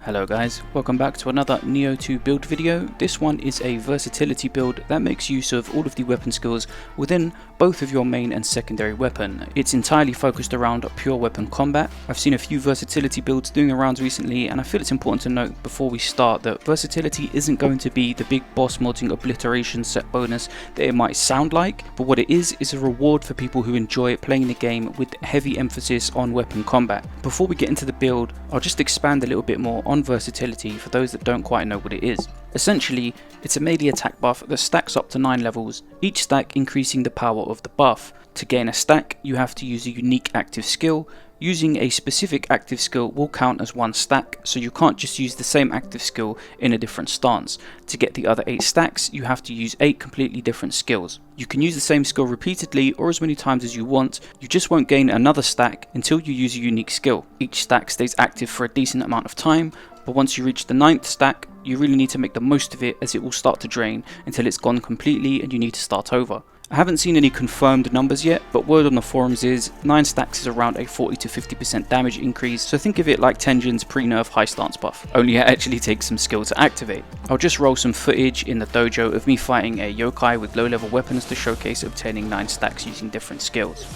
Hello guys, welcome back to another Nioh 2 build video. This one is a versatility build that makes use of all of the weapon skills within both of your main and secondary weapon. It's entirely focused around pure weapon combat. I've seen a few versatility builds doing the rounds recently, and I feel it's important to note before we start that versatility isn't going to be the big boss modding obliteration set bonus that it might sound like, but what it is a reward for people who enjoy playing the game with heavy emphasis on weapon combat. Before we get into the build, I'll just expand a little bit more on versatility for those that don't quite know what it is. Essentially, it's a melee attack buff that stacks up to 9 levels, each stack increasing the power of the buff. To gain a stack, you have to use a unique active skill. Using a specific active skill will count as one stack, so you can't just use the same active skill in a different stance. To get the other 8 stacks, you have to use 8 completely different skills. You can use the same skill repeatedly or as many times as you want, you just won't gain another stack until you use a unique skill. Each stack stays active for a decent amount of time, but once you reach the 9th stack, you really need to make the most of it, as it will start to drain until it's gone completely and you need to start over. I haven't seen any confirmed numbers yet, but word on the forums is 9 stacks is around a 40 to 50% damage increase, so think of it like Tenjin's pre-nerf high stance buff, only it actually takes some skill to activate. I'll just roll some footage in the dojo of me fighting a yokai with low level weapons to showcase obtaining 9 stacks using different skills.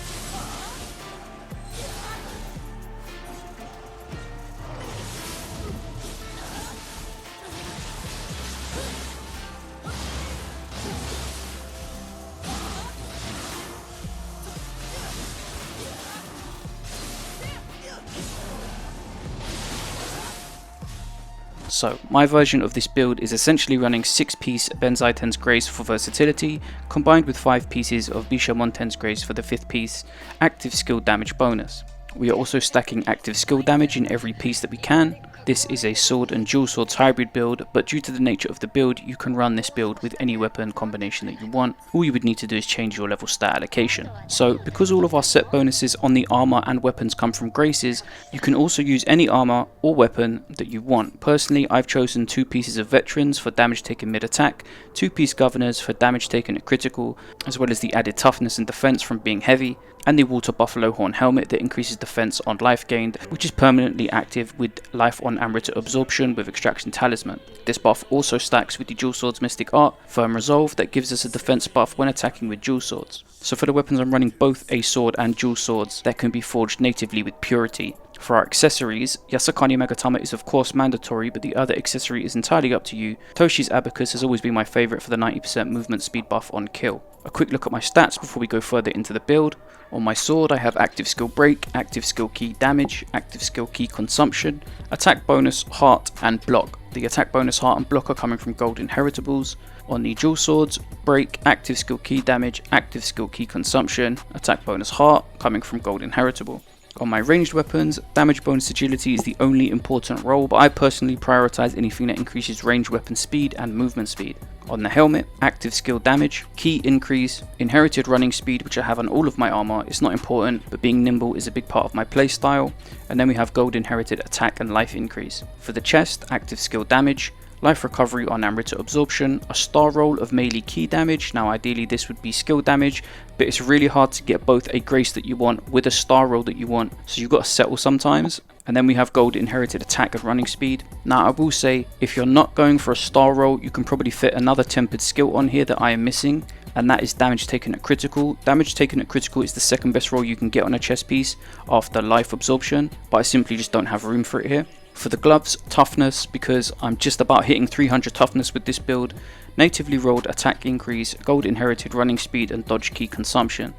So, my version of this build is essentially running 6-piece Benzai Ten's Grace for versatility, combined with 5 pieces of Bishamon Ten's Grace for the 5th piece, active skill damage bonus. We are also stacking active skill damage in every piece that we can. This is a sword and dual swords hybrid build, but due to the nature of the build, you can run this build with any weapon combination that you want. All you would need to do is change your level stat allocation. So, because all of our set bonuses on the armor and weapons come from graces, you can also use any armor or weapon that you want. Personally, I've chosen 2 pieces of veterans for damage taken mid-attack, 2-piece governors for damage taken at critical, as well as the added toughness and defense from being heavy, and the water buffalo horn helmet that increases defense on life gained, which is permanently active with life on Amrita absorption with extraction talisman. This buff also stacks with the dual swords mystic art firm resolve that gives us a defense buff when attacking with dual swords. So for the weapons, I'm running both a sword and dual swords that can be forged natively with purity. For our accessories, Yasakani Megatama is of course mandatory, but the other accessory is entirely up to you. Toshi's Abacus has always been my favourite for the 90% movement speed buff on kill. A quick look at my stats before we go further into the build. On my sword I have active skill break, active skill key damage, active skill key consumption, attack bonus, heart and block. The attack bonus, heart and block are coming from gold inheritables. On the dual swords, break, active skill key damage, active skill key consumption, attack bonus, heart coming from gold inheritable. On my ranged weapons, damage bonus agility is the only important role, but I personally prioritize anything that increases ranged weapon speed and movement speed. On the helmet, active skill damage, key increase, inherited running speed, which I have on all of my armor. It's not important, but being nimble is a big part of my playstyle. And then we have gold inherited attack and life increase. For the chest, active skill damage, life recovery on Amrita absorption, a star roll of melee key damage. Now ideally this would be skill damage, but it's really hard to get both a grace that you want with a star roll that you want, so you've got to settle sometimes. And then we have gold inherited attack and running speed. Now I will say, if you're not going for a star roll, you can probably fit another tempered skill on here that I am missing, and that is damage taken at critical. Damage taken at critical is the second best roll you can get on a chest piece after life absorption, but I simply just don't have room for it here. For the gloves, toughness, because I'm just about hitting 300 toughness with this build, natively rolled attack increase, gold inherited running speed and dodge key consumption.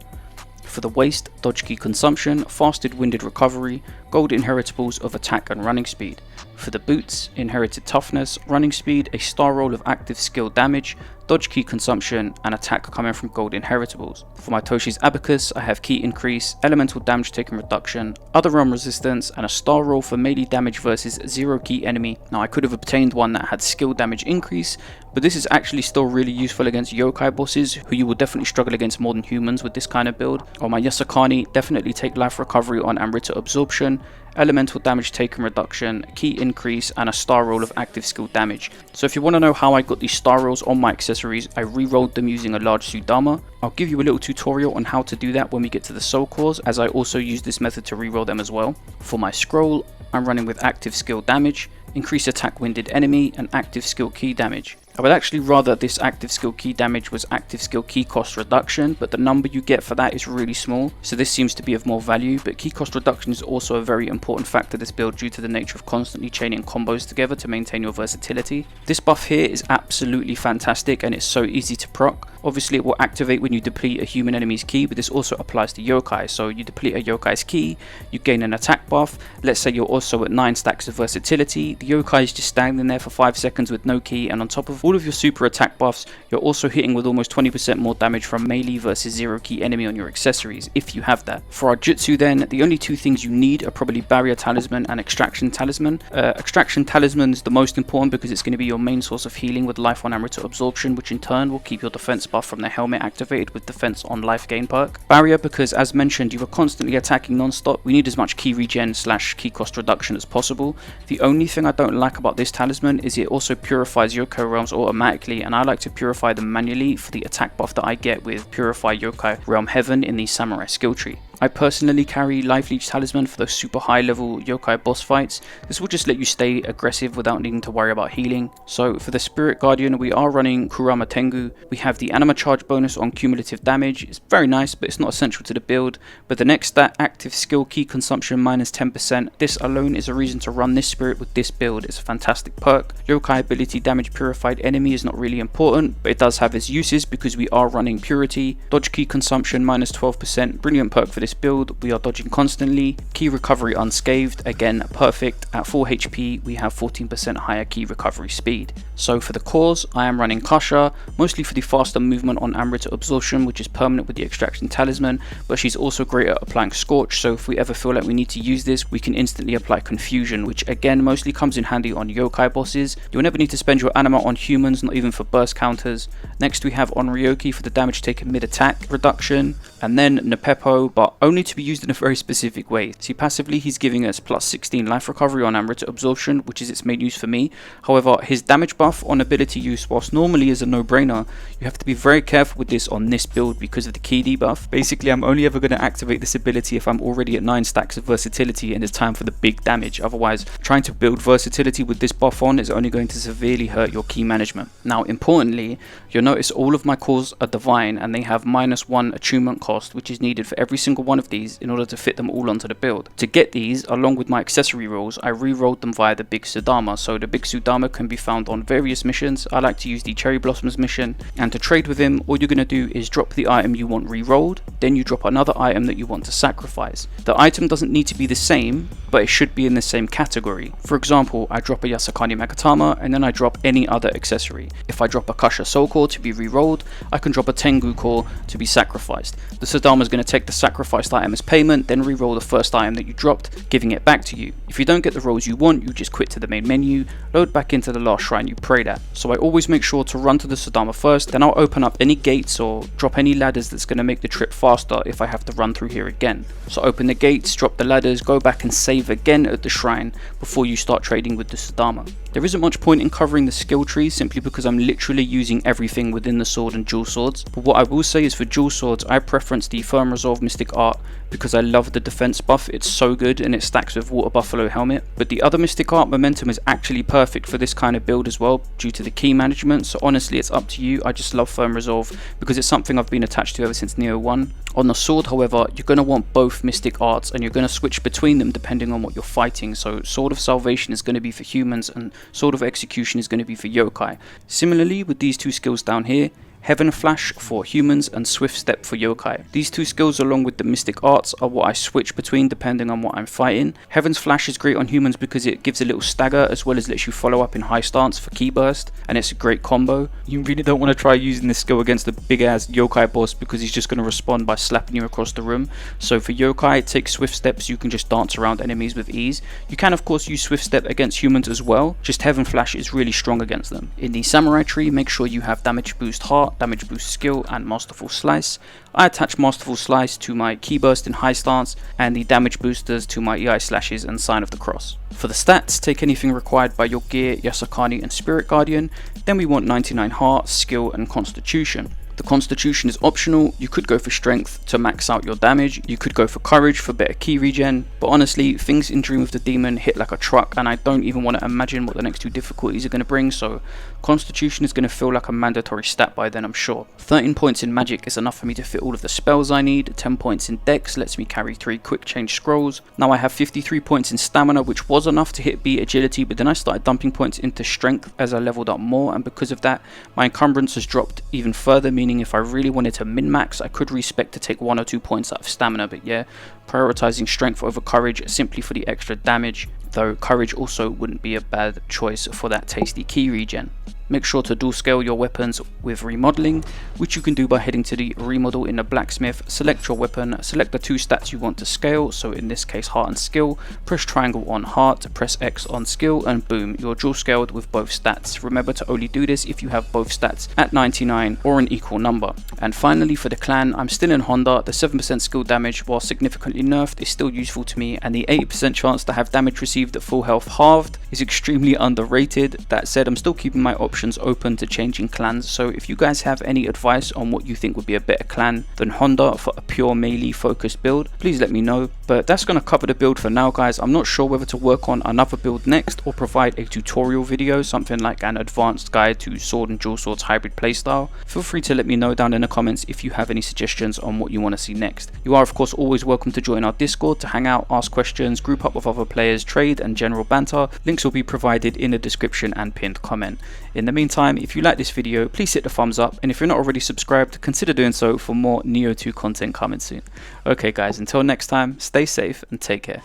For the waist, dodge key consumption, fasted winded recovery, gold inheritables of attack and running speed. For the boots, inherited toughness, running speed, a star roll of active skill damage, dodge key consumption and attack coming from gold inheritables. For my Toshi's Abacus, I have key increase, elemental damage taken reduction, other realm resistance and a star roll for melee damage versus 0 key enemy. Now I could have obtained one that had skill damage increase, but this is actually still really useful against yokai bosses who you will definitely struggle against more than humans with this kind of build. On my Yasakani, definitely take life recovery on Amrita absorption, elemental damage taken reduction, key increase and a star roll of active skill damage. So if you want to know how I got these star rolls on my accessories, I re-rolled them using a large Sudama. I'll give you a little tutorial on how to do that when we get to the soul cores, as I also use this method to re-roll them as well. For my scroll, I'm running with active skill damage, increase attack winded enemy, and active skill key damage. I would actually rather this active skill key damage was active skill key cost reduction, but the number you get for that is really small, so this seems to be of more value. But key cost reduction is also a very important factor this build due to the nature of constantly chaining combos together to maintain your versatility. This buff here is absolutely fantastic and it's so easy to proc. Obviously it will activate when you deplete a human enemy's key, but this also applies to yokai. So you deplete a yokai's key, you gain an attack buff. Let's say you're also at 9 stacks of versatility, the yokai is just standing there for 5 seconds with no key, and on top of all of your super attack buffs, you're also hitting with almost 20% more damage from melee versus 0 key enemy on your accessories, if you have that. For our jutsu then, the only 2 things you need are probably barrier talisman and extraction talisman. Extraction talisman is the most important because it's going to be your main source of healing with life on Amrita absorption, which in turn will keep your defense buff from the helmet activated with defense on life gain perk. Barrier because, as mentioned, you are constantly attacking non-stop. We need as much key regen / key cost reduction as possible. The only thing I don't like about this talisman is it also purifies yokai realms automatically, and I like to purify them manually for the attack buff that I get with Purify Yokai Realm Heaven in the Samurai skill tree. I personally carry Life Leech Talisman for those super high level yokai boss fights. This will just let you stay aggressive without needing to worry about healing. So for the Spirit Guardian, we are running Kurama Tengu. We have the Anima Charge bonus on cumulative damage. It's very nice, but it's not essential to the build. But the next stat, active skill key consumption minus 10%. This alone is a reason to run this spirit with this build. It's a fantastic perk. Yokai ability damage purified enemy is not really important, but it does have its uses because we are running Purity. Dodge key consumption minus 12%. Brilliant perk for this build. We are dodging constantly. Key recovery unscathed, again perfect. At 4 HP we have 14% higher key recovery speed. So for the cores, I am running Kasha, mostly for the faster movement on Amrita absorption, which is permanent with the extraction talisman, but she's also great at applying Scorch, so if we ever feel like we need to use this, we can instantly apply Confusion, which again mostly comes in handy on yokai bosses. You'll never need to spend your anima on humans, not even for burst counters. Next we have on Ryoki for the damage taken mid attack reduction, and then Nepepo, but only to be used in a very specific way. See, passively he's giving us plus 16 life recovery on Amrita absorption, which is its main use for me. However, his damage buff on ability use, whilst normally is a no-brainer, you have to be very careful with this on this build because of the key debuff. Basically, I'm only ever going to activate this ability if I'm already at 9 stacks of versatility and it's time for the big damage. Otherwise, trying to build versatility with this buff on is only going to severely hurt your key management. Now, importantly, you'll notice all of my cores are divine and they have -1 attunement cost, which is needed for every single one of these in order to fit them all onto the build. To get these, along with my accessory rolls, I re-rolled them via the Big Sudama. So the Big Sudama can be found on various missions. I like to use the Cherry Blossoms mission, and to trade with him, all you're going to do is drop the item you want re-rolled, then you drop another item that you want to sacrifice. The item doesn't need to be the same, but it should be in the same category. For example, I drop a Yasakani Magatama and then I drop any other accessory. If I drop a Kasha Soul Core to be re-rolled, I can drop a Tengu Core to be sacrificed. The Sudama is going to take the sacrificed item as payment, then re-roll the first item that you dropped, giving it back to you. If you don't get the rolls you want, you just quit to the main menu, load back into the last shrine you prayed at. So I always make sure to run to the Sudama first, then I'll open up any gates or drop any ladders that's going to make the trip faster if I have to run through here again. So open the gates, drop the ladders, go back and save again at the shrine before you start trading with the Sudama. There isn't much point in covering the skill tree simply because I'm literally using everything within the sword and dual swords. But what I will say is for dual swords, I preference the Firm Resolve Mystic Art because I love the defense buff. It's so good and it stacks with Water Buffalo Helmet. But the other Mystic Art momentum is actually perfect for this kind of build as well due to the key management. So honestly, it's up to you. I just love Firm Resolve because it's something I've been attached to ever since Nioh 1. On the sword, however, you're going to want both Mystic Arts and you're going to switch between them depending on what you're fighting. So Sword of Salvation is going to be for humans and Sword of Execution is going to be for yokai. Similarly, with these two skills down here, Heaven Flash for humans and Swift Step for yokai. These two skills along with the Mystic Arts are what I switch between depending on what I'm fighting. Heaven's Flash is great on humans because it gives a little stagger as well as lets you follow up in high stance for key burst, and it's a great combo. You really don't want to try using this skill against a big ass yokai boss because he's just going to respond by slapping you across the room. So for yokai, it takes Swift Steps, you can just dance around enemies with ease. You can of course use Swift Step against humans as well, just Heaven Flash is really strong against them. In the Samurai tree, make sure you have Damage Boost Heart, Damage Boost Skill and Masterful Slice. I attach Masterful Slice to my Key Burst in high stance and the damage boosters to my EI Slashes and Sign of the Cross. For the stats, take anything required by your gear, Yasakani and Spirit Guardian. Then we want 99 Heart, Skill and Constitution. The Constitution is optional. You could go for Strength to max out your damage, you could go for Courage for better key regen, but honestly things in Dream of the Demon hit like a truck and I don't even want to imagine what the next two difficulties are going to bring, so Constitution is going to feel like a mandatory stat by then, I'm sure. 13 points in Magic is enough for me to fit all of the spells I need, 10 points in Dex lets me carry 3 quick change scrolls. Now I have 53 points in Stamina, which was enough to hit B Agility, but then I started dumping points into Strength as I leveled up more, and because of that my encumbrance has dropped even further, meaning if I really wanted to min-max I could respec to take 1 or 2 points out of Stamina, but yeah, prioritizing Strength over Courage simply for the extra damage, though Courage also wouldn't be a bad choice for that tasty key regen. Make sure to dual scale your weapons with remodeling, which you can do by heading to the remodel in the blacksmith, select your weapon, select the 2 stats you want to scale, so in this case heart and skill, press triangle on heart, press X on skill, and boom, you're dual scaled with both stats. Remember to only do this if you have both stats at 99 or an equal number. And finally for the clan, I'm still in Honda. The 7% skill damage, while significantly nerfed, is still useful to me, and the 80% chance to have damage received at full health halved is extremely underrated. That said, I'm still keeping my options open to changing clans, so if you guys have any advice on what you think would be a better clan than Honda for a pure melee focused build, please let me know. But that's going to cover the build for now, guys. I'm not sure whether to work on another build next or provide a tutorial video, something like an advanced guide to Sword and Dualswords hybrid playstyle. Feel free to let me know down in the comments if you have any suggestions on what you want to see next. You are of course always welcome to join our Discord to hang out, ask questions, group up with other players, trade and general banter. Links will be provided in the description and pinned comment. In the meantime, if you like this video, please hit the thumbs up, and if you're not already subscribed, consider doing so for more Nioh 2 content coming soon. Okay guys, until next time, stay safe and take care.